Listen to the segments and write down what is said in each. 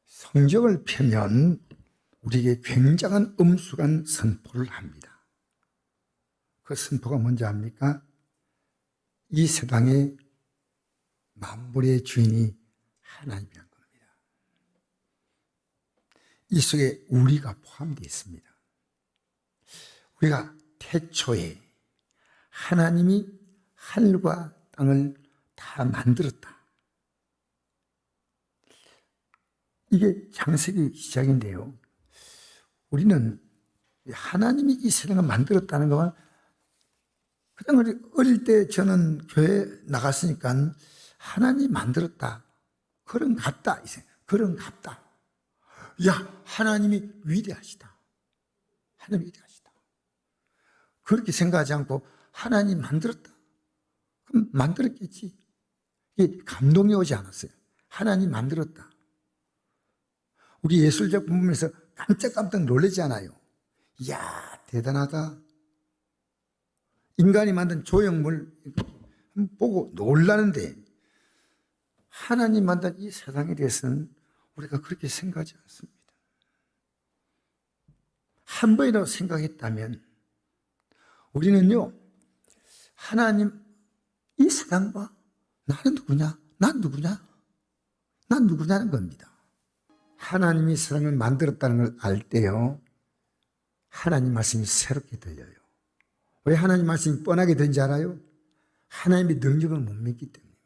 성경을 펴면 우리에게 굉장한 엄숙한 선포를 합니다. 그 선포가 뭔지 압니까? 이 세상의 만물의 주인이 하나님이라는 겁니다. 이 속에 우리가 포함되어 있습니다. 우리가 태초에 하나님이 하늘과 땅을 다 만들었다. 이게 창세기 시작인데요. 우리는 하나님이 이 세상을 만들었다는 것만, 그냥 어릴 때 저는 교회 나갔으니까 하나님 만들었다. 그런 같다. 그런 같다. 야, 하나님이 위대하시다. 하나님 위대하시다. 그렇게 생각하지 않고 하나님 만들었다. 그럼 만들었겠지. 이게 감동이 오지 않았어요. 하나님 만들었다. 우리 예술작 보면서 깜짝깜짝 놀라지 않아요. 이야, 대단하다. 인간이 만든 조형물 보고 놀라는데 하나님 만든 이 세상에 대해서는 우리가 그렇게 생각하지 않습니다. 한 번이라도 생각했다면 우리는요, 하나님 이 세상 봐. 나는 누구냐? 난 누구냐? 난 누구냐는 겁니다. 하나님이 세상을 만들었다는 걸 알 때요, 하나님 말씀이 새롭게 들려요. 왜 하나님 말씀이 뻔하게 되는지 알아요? 하나님의 능력을 못 믿기 때문입니다.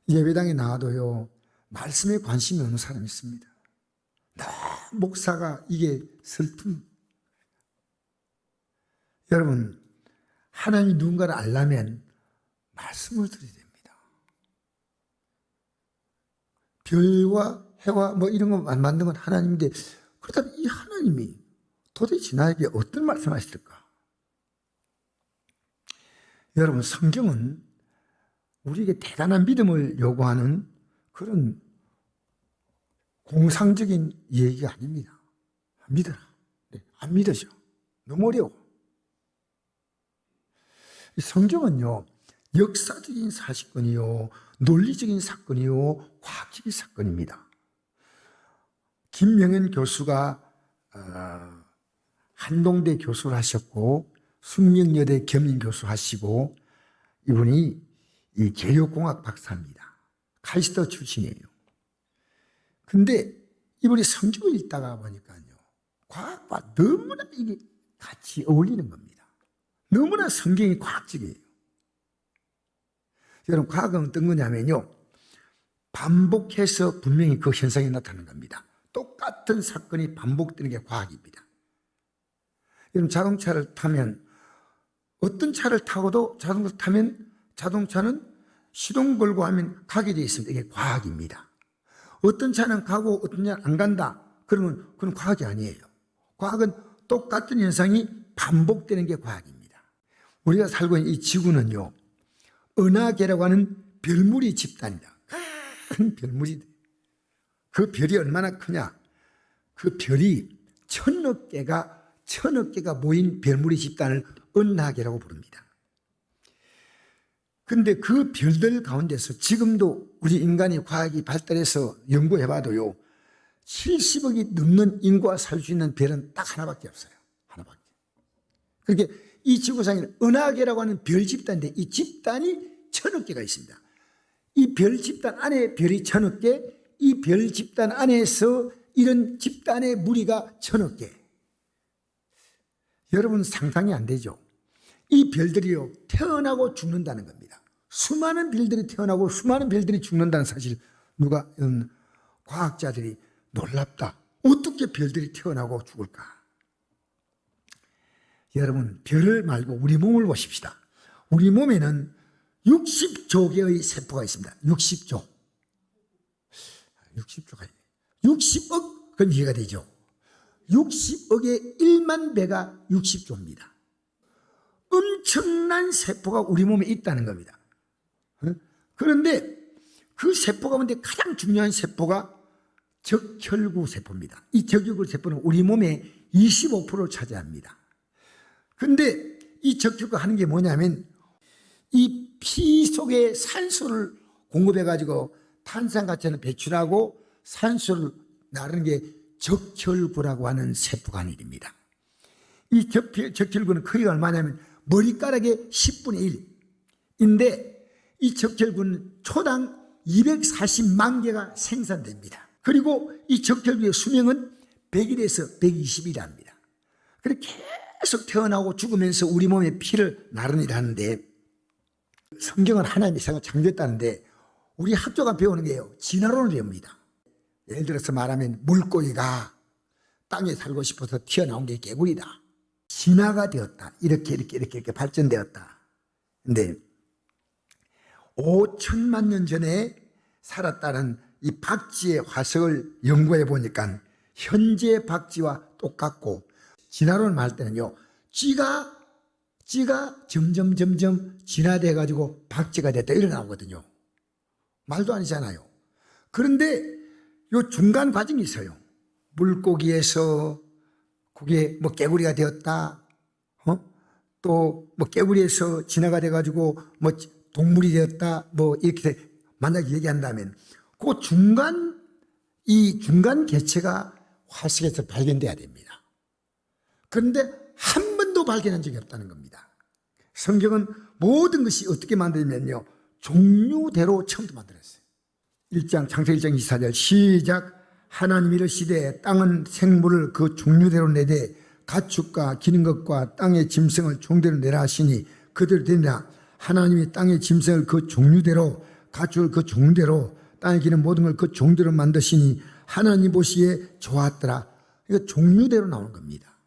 예배당에 나와도요, 말씀에 관심이 없는 사람이 있습니다. 목사가 이게 슬픔. 여러분, 하나님이 누군가를 알려면 말씀을 드려야 됩니다. 별과 해와 뭐 이런 거 만든 건 하나님인데, 그렇다면 이 하나님이 도대체 나에게 어떤 말씀하실까? 여러분, 성경은 우리에게 대단한 믿음을 요구하는 그런 공상적인 얘기가 아닙니다. 믿어라. 네, 안 믿어져. 너무 어려워. 성경은요, 역사적인 사건이요, 논리적인 사건이요, 과학적인 사건입니다. 김명현 교수가 한동대 교수를 하셨고, 숙명여대 겸임 교수 하시고, 이분이 이 개요공학 박사입니다. 카이스터 출신이에요. 근데 이분이 성경을 읽다가 보니까요, 과학과 너무나 이게 같이 어울리는 겁니다. 너무나 성경이 과학적이에요. 여러분, 과학은 어떤 거냐면요, 반복해서 분명히 그 현상이 나타나는 겁니다. 똑같은 사건이 반복되는 게 과학입니다. 여러분, 자동차를 타면, 어떤 차를 타고도 자동차를 타면 자동차는 시동 걸고 하면 가게 되어 있습니다. 이게 과학입니다. 어떤 차는 가고 어떤 차는 안 간다. 그러면 그건 과학이 아니에요. 과학은 똑같은 현상이 반복되는 게 과학입니다. 우리가 살고 있는 이 지구는요, 은하계라고 하는 별무리 집단이다. 큰 별무리. 그 별이 얼마나 크냐? 그 별이 천억 개가 모인 별무리 집단을 은하계라고 부릅니다. 근데 그 별들 가운데서 지금도 우리 인간이 과학이 발달해서 연구해봐도요, 70억이 넘는 인구가 살 수 있는 별은 딱 하나밖에 없어요. 하나밖에. 그러니까 이 지구상에는 은하계라고 하는 별 집단인데, 이 집단이 천억 개가 있습니다. 이 별 집단 안에 별이 천억 개, 이 별 집단 안에서 이런 집단의 무리가 천억 개. 여러분, 상상이 안 되죠? 이 별들이요, 태어나고 죽는다는 겁니다. 수많은 별들이 태어나고 수많은 별들이 죽는다는 사실, 과학자들이 놀랍다. 어떻게 별들이 태어나고 죽을까? 여러분, 별을 말고 우리 몸을 보십시다. 우리 몸에는 60조 개의 세포가 있습니다. 60조. 60조가 있네. 60억, 그럼 이해가 되죠? 60억의 1만 배가 60조입니다. 엄청난 세포가 우리 몸에 있다는 겁니다. 그런데 그 세포 가운데 가장 중요한 세포가 적혈구 세포입니다. 이 적혈구 세포는 우리 몸의 25%를 차지합니다. 근데 이 적혈구가 하는 게 뭐냐면, 이 피 속에 산소를 공급해가지고 탄산가스는 배출하고 산소를 나르는 게 적혈구라고 하는 세포관일입니다. 이 적혈구는 크기가 얼마냐면 머리카락의 10분의 1인데 이 적혈구는 초당 240만 개가 생산됩니다. 그리고 이 적혈구의 수명은 100일에서 120일입니다. 그렇게 계속 태어나고 죽으면서 우리 몸에 피를 나르느라 하는데, 성경은 하나님이 세상을 창조했다는데 우리 학교가 배우는 게요, 진화론을 배웁니다. 예를 들어서 말하면 물고기가 땅에 살고 싶어서 튀어나온 게 개구리다. 진화가 되었다. 이렇게 발전되었다. 근데 5천만 년 전에 살았다는 이 박쥐의 화석을 연구해 보니까 현재 박쥐와 똑같고, 진화론을 말할 때는요, 쥐가 점점 진화돼 가지고 박쥐가 됐다 이렇게 나오거든요. 말도 아니잖아요. 그런데 요 중간 과정이 있어요. 물고기에서 그게 뭐 개구리가 되었다, 또 뭐 개구리에서 진화가 돼 가지고 뭐 동물이 되었다, 뭐 이렇게 만약에 얘기한다면 그 이 중간 개체가 화석에서 발견돼야 됩니다. 그런데 한 번도 발견한 적이 없다는 겁니다. 성경은 모든 것이 어떻게 만들면요, 종류대로 처음부터 만들었어요. 창세기 1장 24절 시작. 하나님이 이르시되 땅은 생물을 그 종류대로 내되 가축과 기는 것과 땅의 짐승을 종대로 내라 하시니 그대로 되니라. 하나님이 땅의 짐승을 그 종류대로 가축을 그 종대로 땅에 기는 모든 걸 그 종대로 만드시니 하나님 보시기에 좋았더라. 이거 종류대로 나오는 겁니다.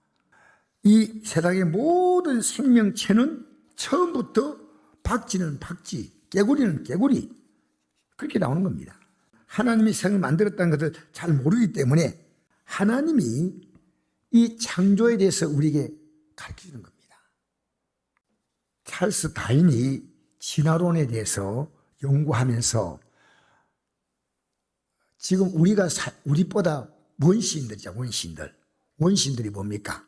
이 세상의 모든 생명체는 처음부터 박쥐는 박쥐, 개구리는 개구리, 그렇게 나오는 겁니다. 하나님이 세상을 만들었다는 것을 잘 모르기 때문에 하나님이 이 창조에 대해서 우리에게 가르쳐주는 겁니다. 찰스 다윈이 진화론에 대해서 연구하면서 지금 우리보다 원시인들이죠. 원시인들이 뭡니까?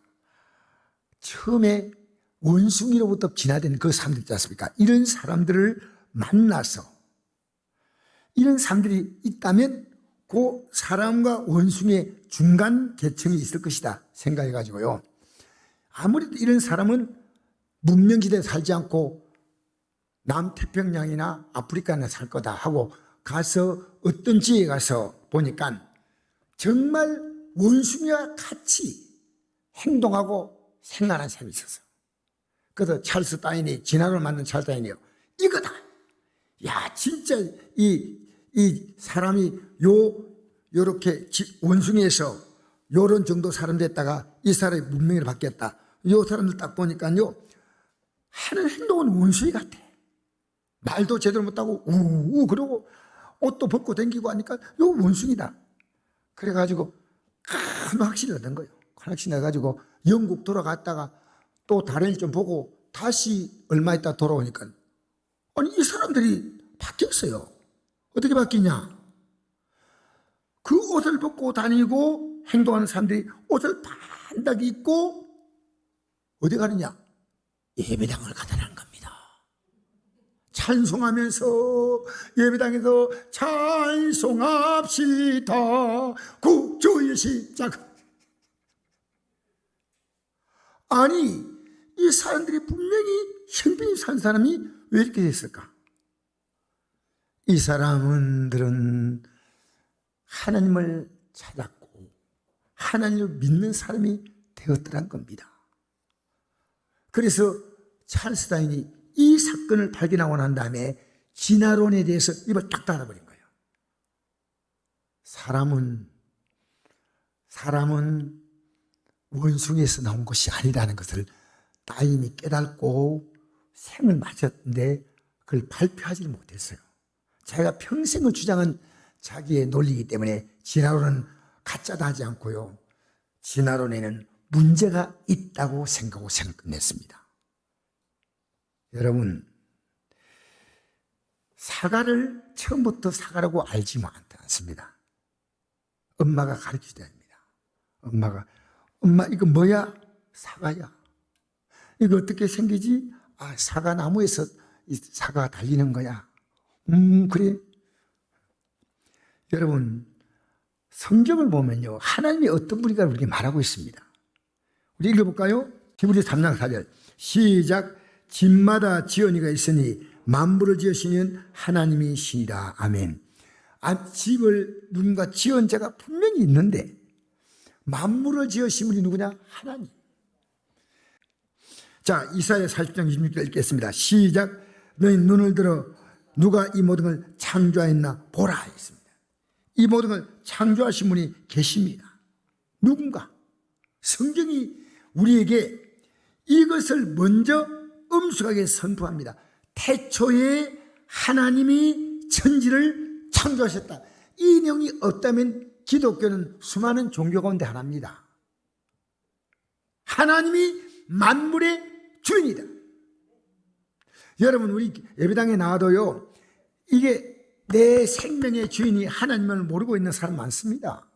처음에 원숭이로부터 진화된 그 사람들 있지 않습니까? 이런 사람들을 만나서, 이런 사람들이 있다면 그 사람과 원숭이의 중간 계층이 있을 것이다 생각해가지고요, 아무래도 이런 사람은 문명지대에 살지 않고 남태평양이나 아프리카나 살 거다 하고 가서 어떤 지에 가서 보니까 정말 원숭이와 같이 행동하고 생활하는 사람이 있었어요. 그래서 찰스 다윈이, 진화론을 만든 찰스 다윈이요, 이거다. 야, 진짜 이 사람이 요렇게 원숭이에서 요런 정도 사람 됐다가 이 사람이 문명으로 바뀌었다. 요 사람들 딱 보니까요, 하는 행동은 원숭이 같아. 말도 제대로 못하고 우우 그러고 옷도 벗고 다니고 하니까 요 원숭이다. 그래가지고 큰 확신을 얻은 거예요. 큰 확신을 얻어가지고 영국 돌아갔다가 또 다른 일 좀 보고 다시 얼마 있다 돌아오니까, 아니 이 사람들이 바뀌었어요. 어떻게 바뀌냐? 그 옷을 벗고 다니고 행동하는 사람들이 옷을 반드시 입고 어디 가느냐? 예배당을 가다라는 겁니다. 찬송하면서 예배당에서 찬송합시다 구주의 십자가. 아니, 이 사람들이 분명히 형편이 산 사람이 왜 이렇게 됐을까? 이 사람들은 하나님을 찾았고 하나님을 믿는 사람이 되었더란 겁니다. 그래서 찰스 다윈이 이 사건을 발견하고 난 다음에 진화론에 대해서 입을 딱 닫아버린 거예요. 사람은 원숭이에서 나온 것이 아니라는 것을 다윈이 깨닫고 생을 마쳤는데 그걸 발표하지 못했어요. 자기가 평생을 주장한 자기의 논리이기 때문에 진화론은 가짜다 하지 않고요, 진화론에는 문제가 있다고 생각하고 끝냈습니다. 여러분, 사과를 처음부터 사과라고 알지만 않습니다. 엄마가 가르치셔야 됩니다. 엄마 이거 뭐야? 사과야. 이거 어떻게 생기지? 아, 사과나무에서 이 사과가 달리는 거야. 그래. 여러분, 성경을 보면요, 하나님이 어떤 분인가 우리에게 말하고 있습니다. 우리 읽어볼까요? 히브리서 3장 4절 시작. 집마다 지언이가 있으니 만물을 지으시는 하나님이 시니라. 아멘. 집을 누군가 지은 자가 분명히 있는데 만물을 지으신 분이 누구냐? 하나님. 자, 이사야 40장 26절 읽겠습니다. 시작. 너희 눈을 들어 누가 이 모든 걸 창조하였나 보라 했습니다. 이 모든 걸 창조하신 분이 계십니다. 누군가. 성경이 우리에게 이것을 먼저 엄숙하게 선포합니다. 태초에 하나님이 천지를 창조하셨다. 이 내용이 없다면 기독교는 수많은 종교 가운데 하나입니다. 하나님이 만물의 주인이다. 여러분, 우리 예배당에 나와도요, 이게 내 생명의 주인이 하나님을 모르고 있는 사람 많습니다.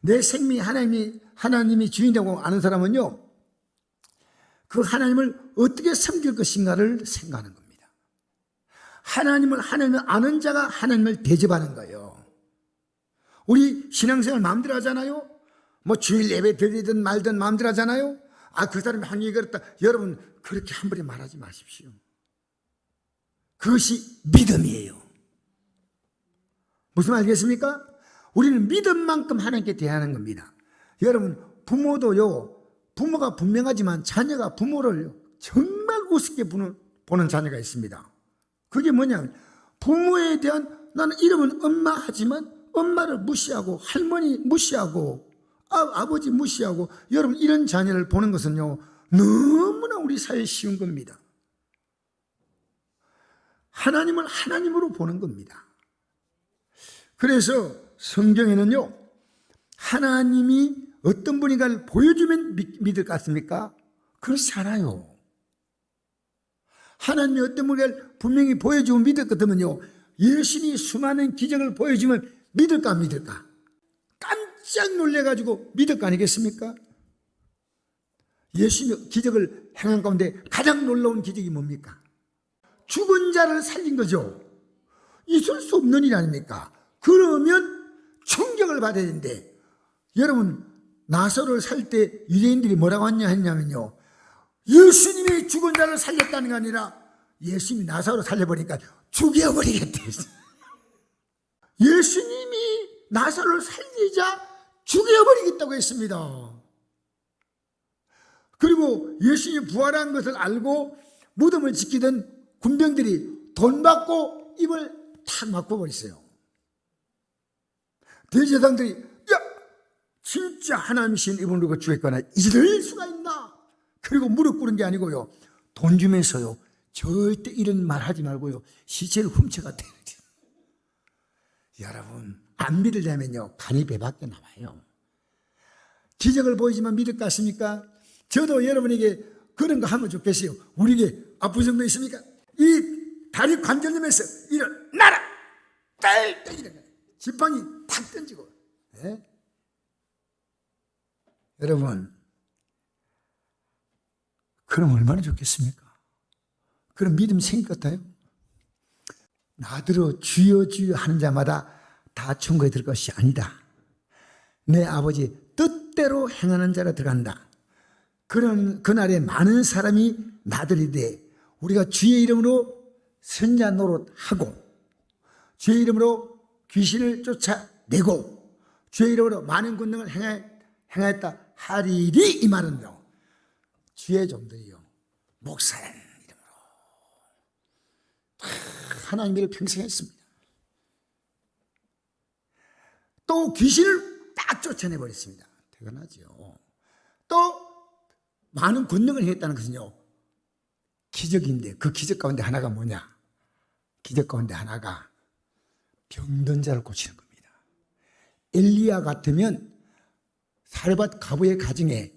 내 생명이 하나님이 주인이라고 아는 사람은요, 그 하나님을 어떻게 섬길 것인가를 생각하는 겁니다. 하나님을 아는 자가 하나님을 대접하는 거예요. 우리 신앙생활 마음대로 하잖아요. 뭐 주일 예배 드리든 말든 마음대로 하잖아요. 그 사람이 항의 그랬다. 여러분, 그렇게 함부로 말하지 마십시오. 그것이 믿음이에요. 무슨 말이겠습니까? 우리는 믿음만큼 하나님께 대하는 겁니다. 여러분, 부모도요, 부모가 분명하지만 자녀가 부모를 정말 우습게 보는 자녀가 있습니다. 그게 뭐냐면 부모에 대한, 나는 이름은 엄마 하지만 엄마를 무시하고 할머니 무시하고 아버지 무시하고, 여러분, 이런 자녀를 보는 것은요, 너무나 우리 사회에 쉬운 겁니다. 하나님을 하나님으로 보는 겁니다. 그래서 성경에는요, 하나님이 어떤 분인가를 보여주면 믿을 것 같습니까? 그렇지 않아요. 하나님이 어떤 분인가를 분명히 보여주면 믿을 것 같으면요, 예수님이 수많은 기적을 보여주면 믿을까 안 믿을까? 깜짝 놀래가지고 믿을 거 아니겠습니까? 예수님이 기적을 행한 가운데 가장 놀라운 기적이 뭡니까? 죽은 자를 살린 거죠. 있을 수 없는 일 아닙니까? 그러면 충격을 받아야 되는데, 여러분, 나사로를 살 때 유대인들이 뭐라고 했냐면요, 예수님이 죽은 자를 살렸다는 게 아니라 예수님이 나사로를 살려버리니까 죽여버리겠대. 예수님이 나사로를 살리자 죽여버리겠다고 했습니다. 그리고 예수님이 부활한 것을 알고 무덤을 지키던 군병들이 돈 받고 입을 탁 막아버렸어요. 대제사장들이, 야, 진짜 하나님이신 이분으로 죽였거나 이럴 수가 있나? 그리고 무릎 꿇은 게 아니고요, 돈 주면서요, 절대 이런 말 하지 말고요, 시체를 훔쳐갔대. 여러분, 안 믿으려면요, 간이 배밖에 나와요. 기적을 보이지만 믿을 것 같습니까? 저도 여러분에게 그런 거 하면 좋겠어요. 우리에게 아픈 정도 있습니까? 이 다리 관절염에서 일어나라! 딸딸 이런 거. 지팡이 탁 던지고. 네? 여러분, 그럼 얼마나 좋겠습니까? 그런 믿음 생길 것 같아요? 나더러 주여 주여 하는 자마다 다 천국에 들 것이 아니다. 내 아버지 뜻대로 행하는 자로 들어간다. 그런 그날에 많은 사람이 나들이되 우리가 주의 이름으로 선자 노릇하고 주의 이름으로 귀신을 쫓아내고 주의 이름으로 많은 권능을 행하였다 하리리, 이 말은요, 주의 종들이요, 목사라는 이름으로 하나님 일을 평생 했습니다. 또 귀신을 딱 쫓아내버렸습니다. 대단하죠. 또 많은 권능을 했다는 것은요, 기적인데 그 기적 가운데 하나가 뭐냐? 기적 가운데 하나가 병든 자를 고치는 겁니다. 엘리야 같으면 사르밧 가부의 가정에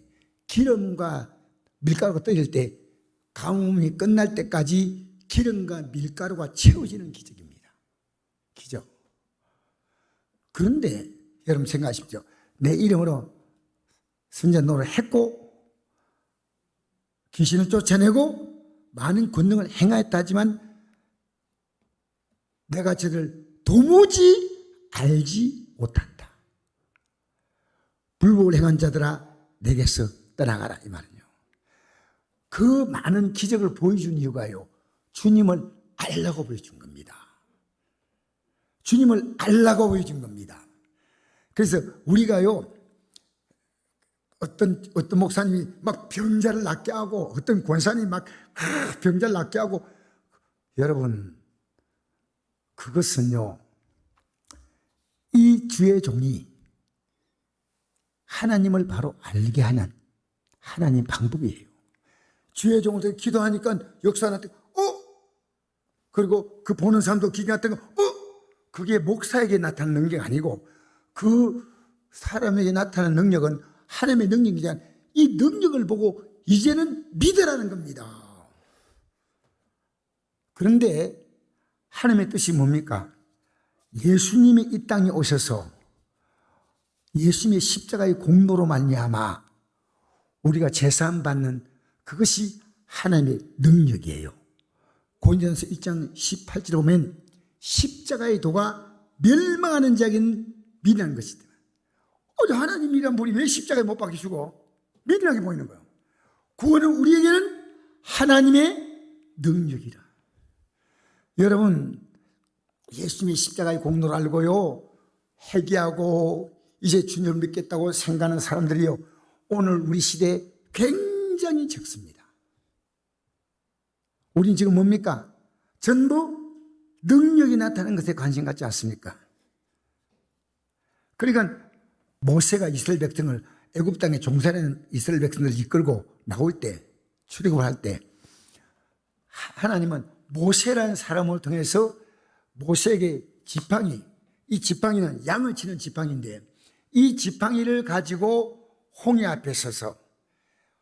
기름과 밀가루가 떨어질 때 가뭄이 끝날 때까지 기름과 밀가루가 채워지는 기적입니다. 기적. 그런데 여러분 생각하십시오. 내 이름으로 선자 노릇을 했고 귀신을 쫓아내고 많은 권능을 행하였다 하지만 내가 저를 도무지 알지 못한다. 불법을 행한 자들아 내게서 떠나가라, 이 말은요. 그 많은 기적을 보여준 이유가요, 주님을 알라고 보여준 겁니다. 주님을 알라고 보여준 겁니다. 그래서 우리가요, 어떤 목사님이 막 병자를 낫게 하고, 어떤 권사님이 막 병자를 낫게 하고, 여러분, 그것은요, 이 주의 종이 하나님을 바로 알게 하는 하나님 방법이에요. 주의 종을 기도하니까 역사 나타나고, 그리고 그 보는 사람도 기가 나타나고, 그게 목사에게 나타나는 능력이 아니고, 그 사람에게 나타나는 능력은 하나님의 능력이지 않아요. 이 능력을 보고 이제는 믿으라는 겁니다. 그런데 하나님의 뜻이 뭡니까? 예수님이 이 땅에 오셔서 예수님의 십자가의 공로로 말미암아 우리가 제사함 받는 그것이 하나님의 능력이에요. 고린도전서 1장 18절에 보면 십자가의 도가 멸망하는 자에게는 미련한 것이다. 하나님이란 분이 왜 십자가에 못 박히시고 미련하게 보이는 거예요? 구원은 우리에게는 하나님의 능력이라. 여러분, 예수님이 십자가의 공로를 알고요, 회개하고 이제 주님을 믿겠다고 생각하는 사람들이요, 오늘 우리 시대에 굉장히 적습니다. 우린 지금 뭡니까? 전부 능력이 나타나는 것에 관심 갖지 않습니까? 그러니까 모세가 이스라엘 백성을 애굽 땅에 종살이하는 이스라엘 백성들을 이끌고 나올 때, 출애굽을 할 때, 하나님은 모세라는 사람을 통해서 모세에게 지팡이, 이 지팡이는 양을 치는 지팡이인데, 이 지팡이를 가지고 홍해 앞에 서서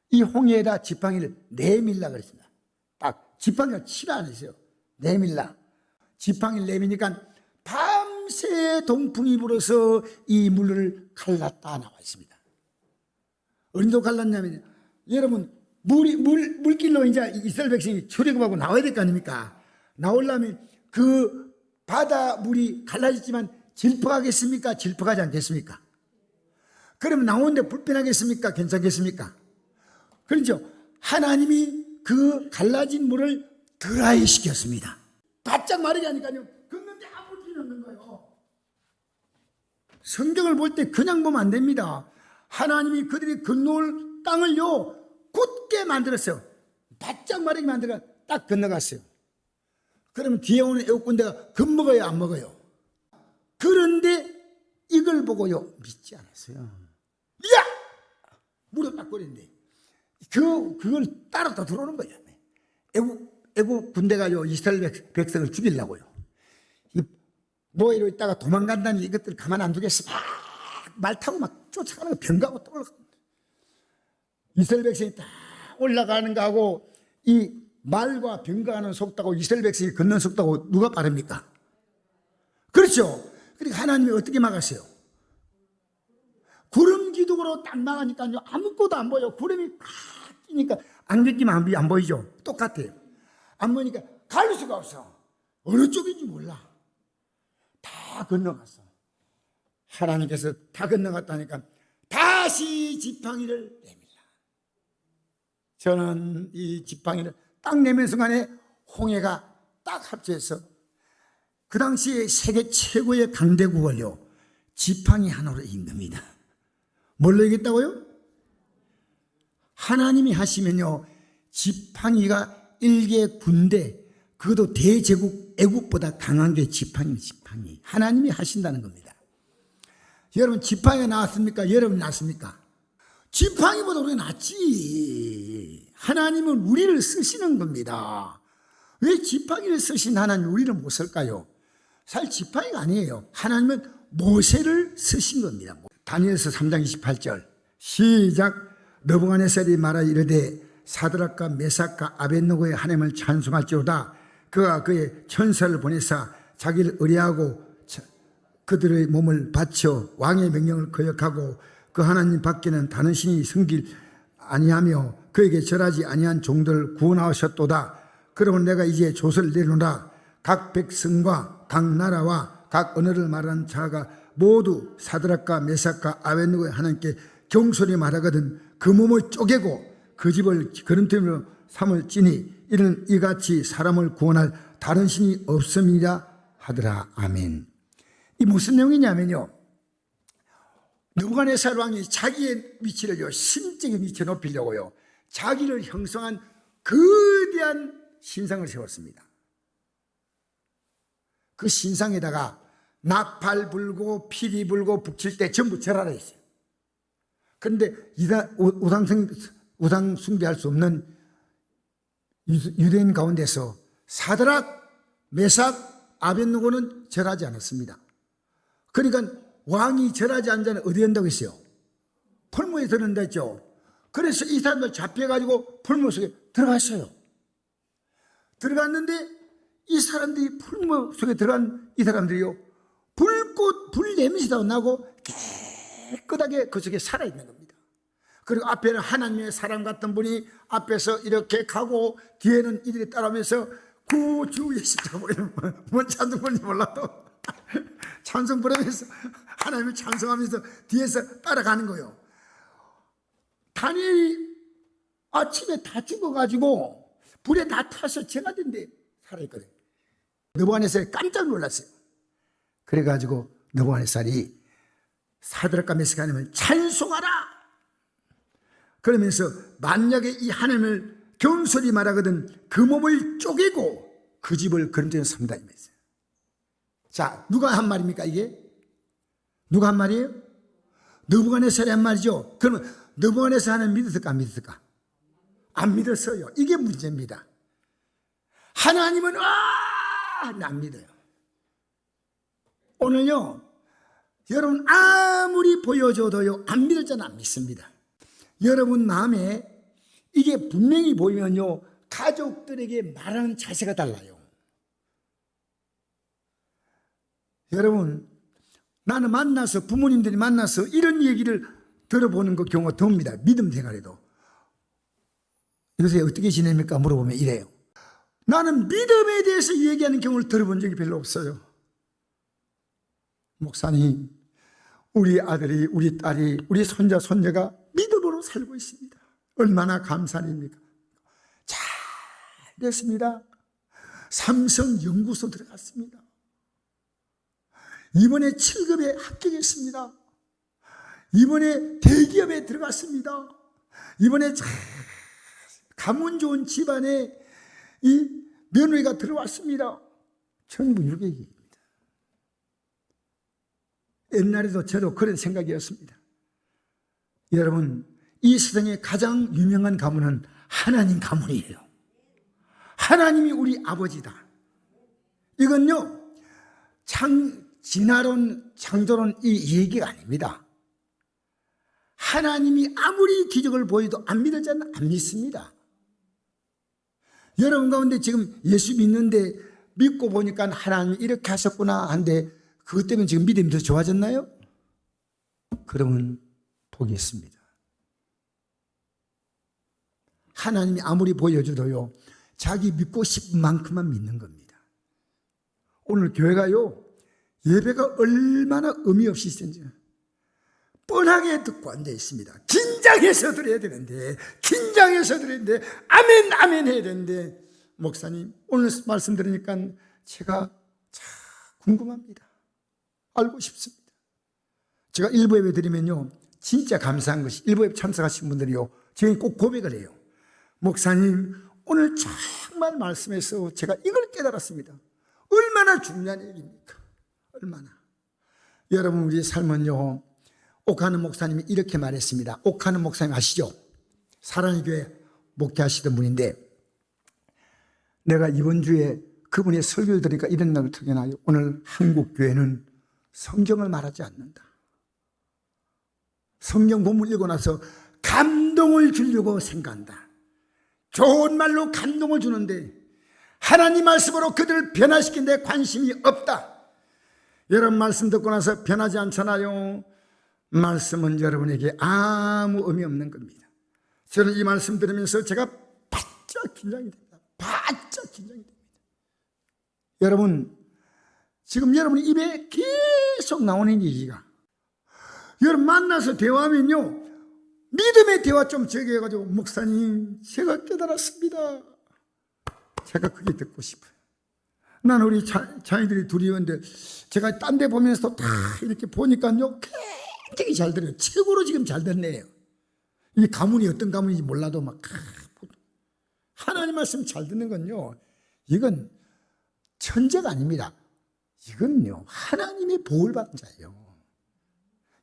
이 홍해에다 지팡이를 내밀라 그랬습니다. 딱 지팡이가 치라 안 했어요. 내밀라. 지팡이를 내미니까 밤새 동풍이 불어서 이 물을 갈랐다 나와 있습니다. 어디로 갈랐냐면, 여러분, 물길로 이제 이스라엘 백성이 출애굽하고 나와야 될 거 아닙니까? 나오려면 그 바다 물이 갈라졌지만 질퍽하겠습니까? 질퍽하지 않겠습니까? 그러면 나오는데 불편하겠습니까? 괜찮겠습니까? 그렇죠? 하나님이 그 갈라진 물을 드라이 시켰습니다. 바짝 마르게 하니까요, 걷는데 아무 필요 없는 거예요. 성경을 볼 때 그냥 보면 안 됩니다. 하나님이 그들이 건너올 땅을요, 굳게 만들었어요. 바짝 마르게 만들어 딱 건너갔어요. 그러면 뒤에 오는 애국 군대가 겁먹어요, 안 먹어요? 그런데 이걸 보고요, 믿지 않았어요. 야! 무릎 딱 꿇는데 그걸 따라 또 들어오는 거예요. 애국 군대가요, 이스라엘 백성을 죽이려고요. 노예로 있다가 도망간다니 이것들 가만 안 두겠어. 말 타고 막 쫓아가는 거, 병가고 또 올라가. 이스라엘 백성이 딱 올라가는 거하고 이 말과 병가하는 속도하고 이스라엘 백성이 걷는 속도하고 누가 빠릅니까? 그렇죠. 그러니까 하나님이 어떻게 막았어요? 구름 기둥으로 딱 막으니까요, 아무것도 안 보여. 구름이 팍 끼니까 안경 끼면 안 보이죠? 똑같아요. 안 보이니까 갈 수가 없어. 어느 쪽인지 몰라. 다 건너갔어. 하나님께서 다 건너갔다니까 다시 지팡이를 내밀라. 저는 이 지팡이를 딱 내민 순간에 홍해가 딱 합쳐서 그 당시에 세계 최고의 강대국을요, 지팡이 하나로 이긴 겁니다. 뭘로 이겼다고요? 하나님이 하시면요, 지팡이가 일개 군대, 그것도 대제국 애국보다 강한 게 지팡이. 하나님이 하신다는 겁니다. 여러분, 지팡이가 나왔습니까? 여러분이 나왔습니까? 지팡이보다 우리가 낫지. 하나님은 우리를 쓰시는 겁니다. 왜 지팡이를 쓰신 하나님 우리를 못 쓸까요? 사실 지팡이가 아니에요. 하나님은 모세를 쓰신 겁니다. 다니엘서 3장 28절 시작. 느부갓네살이 말하 이르되 사드락과 메삭과 아벳느고의 하나님을 찬송할지로다. 그가 그의 천사를 보내사 자기를 의뢰하고 그들의 몸을 바쳐 왕의 명령을 거역하고 그 하나님 밖에는 다른 신이 섬길 아니하며 그에게 절하지 아니한 종들을 구원하셨도다. 그러면 내가 이제 조서를 내놓으라. 각 백성과 각 나라와 각 언어를 말하는 자가 모두 사드락과 메삭과 아벳느고의 하나님께 경솔히 말하거든 그 몸을 쪼개고 그 집을 거름투로 삼을지니 이는 이같이 사람을 구원할 다른 신이 없음이라 하더라. 아멘. 이 무슨 내용이냐면요, 느부갓네살 왕이 자기의 위치를요, 신적인 위치에 높이려고요, 자기를 형성한 거대한 신상을 세웠습니다. 그 신상에다가 나팔 불고 피리 불고 북칠 때 전부 절하라 했어요. 그런데 우상 숭배할 수 없는 유대인 가운데서 사드락, 메삭, 아벳느고는 절하지 않았습니다. 그러니까 왕이 절하지 않은 자는 어디에 된다고 했어요? 풀무에 들어간다 했죠. 그래서 이 사람들 잡혀가지고 풀무 속에 들어갔어요. 들어갔는데 이 사람들이 풀무 속에 들어간 이 사람들이요, 불 냄새도 나고 깨끗하게 그 속에 살아있는 겁니다. 그리고 앞에는 하나님의 사람 같은 분이 앞에서 이렇게 가고 뒤에는 이들이 따라오면서 구주 예수라고 뭔 찬송 부르는지 몰라도 찬송 부르면서 하나님을 찬송하면서 뒤에서 따라가는 거예요. 다니엘이 아침에 다 죽어가지고 불에 다 타서 제가 된데 살아있거든. 느부갓네살이 깜짝 놀랐어요. 그래가지고 느부갓네살이 사드락과 메삭 하나님을 찬송하라 그러면서 만약에 이 하나님을 경솔히 말하거든 그 몸을 쪼개고 그 집을 거름투에 삼다 이랬어요. 자, 누가 한 말입니까 이게? 누가 한 말이에요? 느부갓네살이 한 말이죠. 그러면 느부갓네살 하나님 믿었을까 안 믿었을까? 안 믿었어요. 이게 문제입니다. 하나님은 안 믿어요. 오늘요, 여러분 아무리 보여줘도요 안 믿을 자는 안 믿습니다. 여러분 마음에 이게 분명히 보이면요 가족들에게 말하는 자세가 달라요. 여러분, 나는 만나서 부모님들이 만나서 이런 얘기를 들어보는 그 경우가 드뭅니다. 믿음 생활에도. 요새 어떻게 지냅니까? 물어보면 이래요. 나는 믿음에 대해서 얘기하는 경우를 들어본 적이 별로 없어요. 목사님, 우리 아들이, 우리 딸이, 우리 손자, 손녀가 믿음으로 살고 있습니다. 얼마나 감사합니까? 잘 됐습니다. 삼성연구소 들어갔습니다. 이번에 7급에 합격했습니다. 이번에 대기업에 들어갔습니다. 이번에 가문 좋은 집안에 이 며느리가 들어왔습니다. 전부 이렇게 얘기합니다. 옛날에도 저도 그런 생각이었습니다. 여러분, 이 세상에 가장 유명한 가문은 하나님 가문이에요. 하나님이 우리 아버지다. 이건요, 진화론, 창조론 이 얘기가 아닙니다. 하나님이 아무리 기적을 보여도 안 믿을 자는 안 믿습니다. 여러분 가운데 지금 예수 믿는데 믿고 보니까 하나님이 이렇게 하셨구나 한데 그것 때문에 지금 믿음이 더 좋아졌나요? 그러면 포기했습니다. 하나님이 아무리 보여줘도요 자기 믿고 싶은 만큼만 믿는 겁니다. 오늘 교회가요 예배가 얼마나 의미 없이 있는지 뻔하게 듣고 앉아 있습니다. 긴장해서 드려야 되는데, 긴장해서 드려야 되는데, 아멘 아멘 해야 되는데, 목사님 오늘 말씀 들으니까 제가 참 궁금합니다. 알고 싶습니다. 제가 일부 예배 드리면요 진짜 감사한 것이 일부 예배 참석하신 분들이요 저에게 꼭 고백을 해요. 목사님 오늘 정말 말씀에서 제가 이걸 깨달았습니다. 얼마나 중요한 얘기입니까? 얼마나. 여러분 우리 삶은요 옥하는 목사님이 이렇게 말했습니다. 옥하는 목사님 아시죠? 사랑의 교회 목회하시던 분인데 내가 이번 주에 그분의 설교를 들으니까 이런 날을 특별하요. 오늘 한국 교회는 성경을 말하지 않는다. 성경 본문 읽고 나서 감동을 주려고 생각한다. 좋은 말로 감동을 주는데 하나님 말씀으로 그들을 변화시키는 데 관심이 없다. 여러분 말씀 듣고 나서 변하지 않잖아요. 말씀은 여러분에게 아무 의미 없는 겁니다. 저는 이 말씀 들으면서 제가 바짝 긴장이 됩니다. 바짝 긴장이 됩니다. 여러분 지금 여러분 입에 계속 나오는 얘기가, 여러분 만나서 대화하면요, 믿음의 대화 좀 적게 해가지고, 목사님 제가 깨달았습니다. 제가 그게 듣고 싶어요. 난 우리 자녀들이 둘이었는데 제가 딴 데 보면서 다 이렇게 보니까요, 굉장히 잘 들어요. 최고로 지금 잘 듣네요. 이 가문이 어떤 가문인지 몰라도 막 하나님 말씀 잘 듣는 건요, 이건 천재가 아닙니다. 이건요, 하나님의 복을 받은 자예요.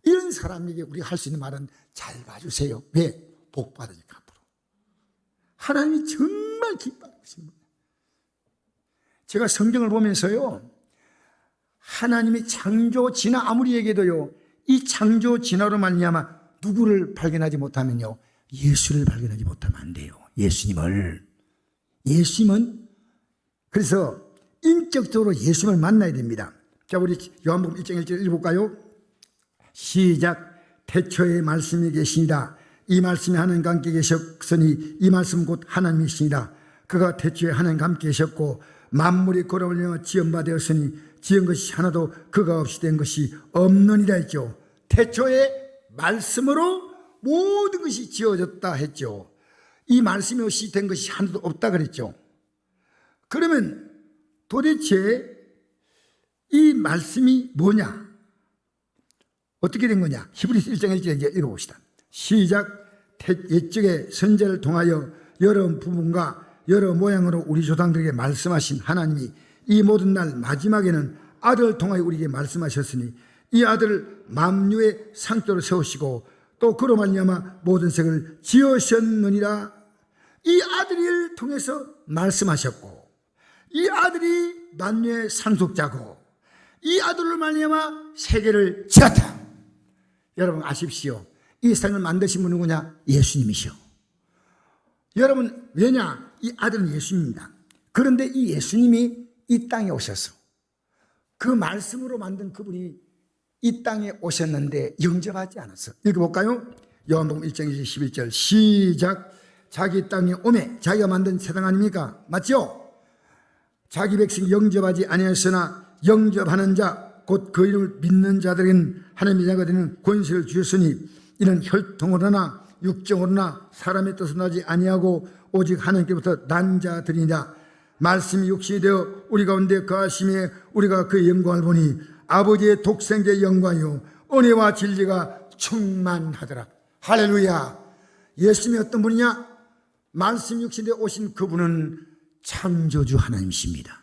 이런 사람에게 우리가 할 수 있는 말은 잘 봐주세요. 왜? 복 받으니까 앞으로. 하나님이 정말 기뻐하신 거예요. 제가 성경을 보면서요, 하나님이 창조 진화 아무리 얘기해도요, 이 창조 진화로 말미암아 누구를 발견하지 못하면요, 예수를 발견하지 못하면 안 돼요. 예수님은 그래서 인격적으로 예수님을 만나야 됩니다. 자, 우리 요한복음 1장 1절 읽어볼까요? 시작. 태초에 말씀이 계시니라. 이 말씀이 하나님과 함께 계셨으니 이 말씀 곧 하나님이시니라. 그가 태초에 하나님과 함께 계셨고 만물이 걸어올려 지은 바 되었으니 지은 것이 하나도 그가 없이 된 것이 없느니라 했죠. 태초에 말씀으로 모든 것이 지어졌다 했죠. 이 말씀이 없이 된 것이 하나도 없다 그랬죠. 그러면 도대체 이 말씀이 뭐냐? 어떻게 된 거냐? 히브리서 1장 1절 이제 읽어봅시다. 시작. 옛적에 선지자를 통하여 여러 부분과 여러 모양으로 우리 조상들에게 말씀하신 하나님이 이 모든 날 마지막에는 아들을 통하여 우리에게 말씀하셨으니 이 아들을 만유의 상도로 세우시고 또 그로 말미암아 모든 색을 지으셨느니라. 이 아들을 통해서 말씀하셨고 이 아들이 만유의 상속자고 이 아들로 말미암아 세계를 지었다. 여러분 아십시오. 이 세상을 만드신 분은 누구냐? 예수님이시오. 여러분 왜냐? 이 아들은 예수님입니다. 그런데 이 예수님이 이 땅에 오셔서 그 말씀으로 만든 그분이 이 땅에 오셨는데 영접하지 않았어. 읽어볼까요? 요한복음 1장 11절 시작. 자기 땅에 오매 자기가 만든 세상 아닙니까? 맞죠? 자기 백성 영접하지 아니하였으나 영접하는 자 곧 그 이름을 믿는 자들은 하나님의 자가 되는 권세를 주셨으니 이는 혈통으로나 육정으로나 사람의 뜻을 나지 아니하고 오직 하나님께로부터 난 자들이냐. 말씀이 육신이 되어 우리 가운데 거하심에 우리가 그의 영광을 보니 아버지의 독생자의 영광이요 은혜와 진리가 충만하더라. 할렐루야. 예수님이 어떤 분이냐? 말씀 육신이 되어 오신 그분은 창조주 하나님이십니다.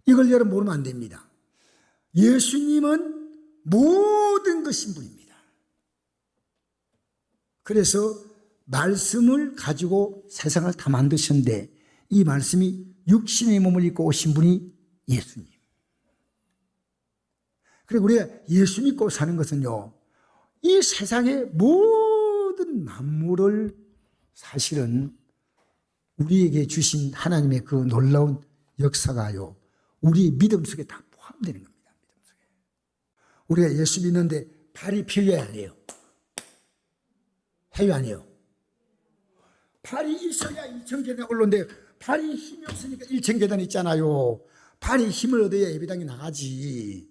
이걸 여러분 모르면 안 됩니다. 예수님은 모든 것인 분입니다. 그래서 말씀을 가지고 세상을 다 만드셨는데 이 말씀이 육신의 몸을 입고 오신 분이 예수님. 그리고 우리가 예수 믿고 사는 것은요, 이 세상의 모든 만물을 사실은 우리에게 주신 하나님의 그 놀라운 역사가요, 우리 믿음 속에 다 포함되는 겁니다. 믿음 속에. 우리가 예수 믿는데 발이 필요해야 해요. 해요, 안 해요? 발이 있어야 2층 계단에 올라오는데 발이 힘이 없으니까 1층 계단 있잖아요. 발이 힘을 얻어야 예배당에 나가지.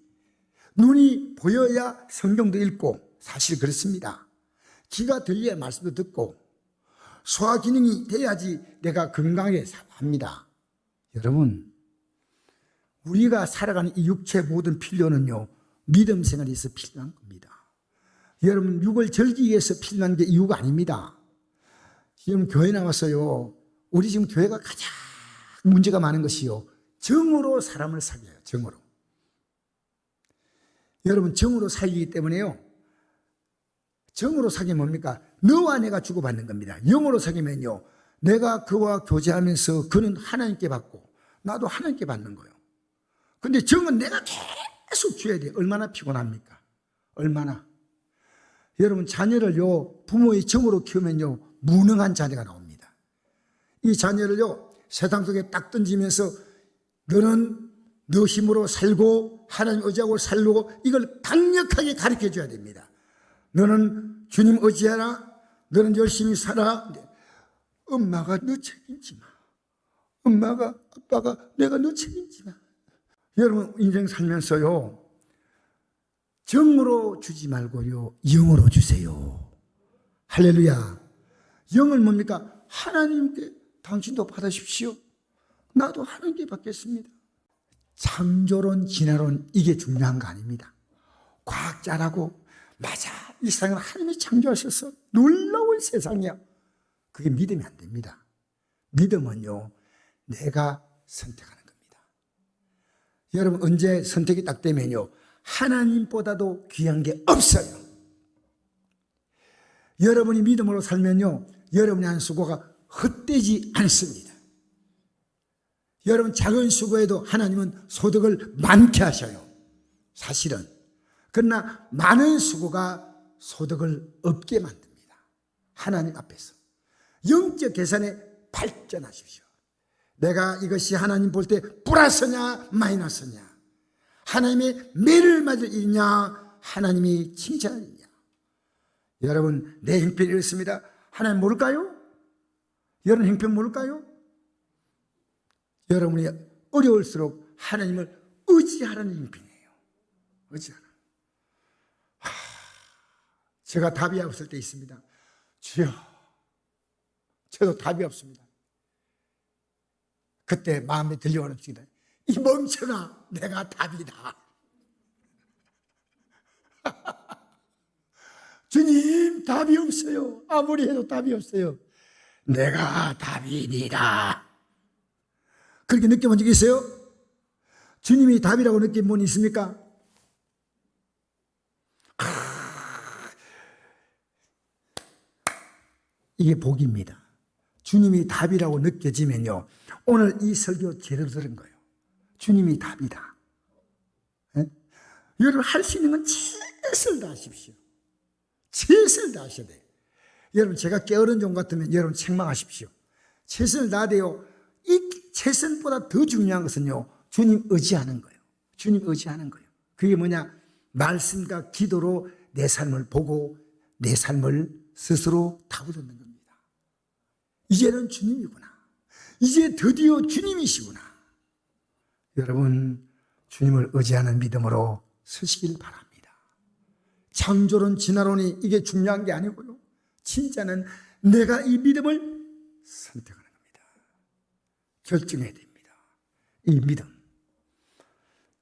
눈이 보여야 성경도 읽고, 사실 그렇습니다. 귀가 들려야 말씀도 듣고, 소화 기능이 돼야지 내가 건강하게 합니다. 여러분, 우리가 살아가는 이 육체의 모든 필요는요, 믿음 생활에 있어 필요한 겁니다. 여러분, 육을 절기 위해서 필요한 게 이유가 아닙니다. 지금 교회 나왔어요. 우리 지금 교회가 가장 문제가 많은 것이요, 정으로 사람을 사귀어요. 정으로. 여러분, 정으로 사귀기 때문에요, 정으로 사귀면 뭡니까? 너와 내가 주고받는 겁니다. 영으로 사귀면요, 내가 그와 교제하면서 그는 하나님께 받고 나도 하나님께 받는 거예요. 근데 정은 내가 계속 줘야 돼요. 얼마나 피곤합니까? 얼마나. 여러분, 자녀를요, 부모의 정으로 키우면요, 무능한 자녀가 나옵니다. 이 자녀를요, 세상 속에 딱 던지면서 너는 너 힘으로 살고 하나님 의지하고 살고, 이걸 강력하게 가르쳐 줘야 됩니다. 너는 주님 의지하라. 너는 열심히 살아. 엄마가 너 책임지 마. 엄마가, 아빠가 내가 너 책임지 마. 여러분 인생 살면서요, 정으로 주지 말고요, 영으로 주세요. 할렐루야. 영을 뭡니까? 하나님께 당신도 받으십시오. 나도 하나님께 받겠습니다. 창조론, 진화론, 이게 중요한 거 아닙니다. 과학자라고 맞아, 이 세상을 하나님이 창조하셔서 놀라운 세상이야. 그게 믿음이 안 됩니다. 믿음은요, 내가 선택하는 겁니다. 여러분 언제 선택이 딱 되면요, 하나님보다도 귀한 게 없어요. 여러분이 믿음으로 살면요, 여러분이 한 수고가 헛되지 않습니다. 여러분 작은 수고에도 하나님은 소득을 많게 하셔요, 사실은. 그러나 많은 수고가 소득을 없게 만듭니다. 하나님 앞에서 영적 계산에 발전하십시오. 내가 이것이 하나님 볼 때 플러스냐 마이너스냐, 하나님의 매를 맞을 일이냐 하나님이 칭찬할 일이냐. 여러분 내 형편이 이렇습니다. 하나님 모를까요? 여러분 형편 모를까요? 여러분이 어려울수록 하나님을 의지하라는 형편이에요. 의지하라. 제가 답이 없을 때 있습니다. 주여, 저도 답이 없습니다. 그때 마음에 들려오는 것입니다. 이 멍청아, 내가 답이다. 주님, 답이 없어요. 아무리 해도 답이 없어요. 내가 답이니라. 그렇게 느껴본 적 있어요? 주님이 답이라고 느낀 분이 있습니까? 이게 복입니다. 주님이 답이라고 느껴지면요, 오늘 이 설교 제대로 들은 거예요. 주님이 답이다. 예? 여러분 할 수 있는 건 최선을 다하십시오. 최선을 다하셔야 돼요. 여러분 제가 게으른 종 같으면 여러분 책망하십시오. 최선을 다하되요. 이 최선보다 더 중요한 것은요, 주님 의지하는 거예요. 주님 의지하는 거예요. 그게 뭐냐? 말씀과 기도로 내 삶을 보고 내 삶을 스스로 다부젓는 겁니다. 이제는 주님이구나. 이제 드디어 주님이시구나. 여러분 주님을 의지하는 믿음으로 서시길 바랍니다. 창조론, 진화론이 이게 중요한 게 아니고요, 진짜는 내가 이 믿음을 선택하는 겁니다. 결정해야 됩니다. 이 믿음.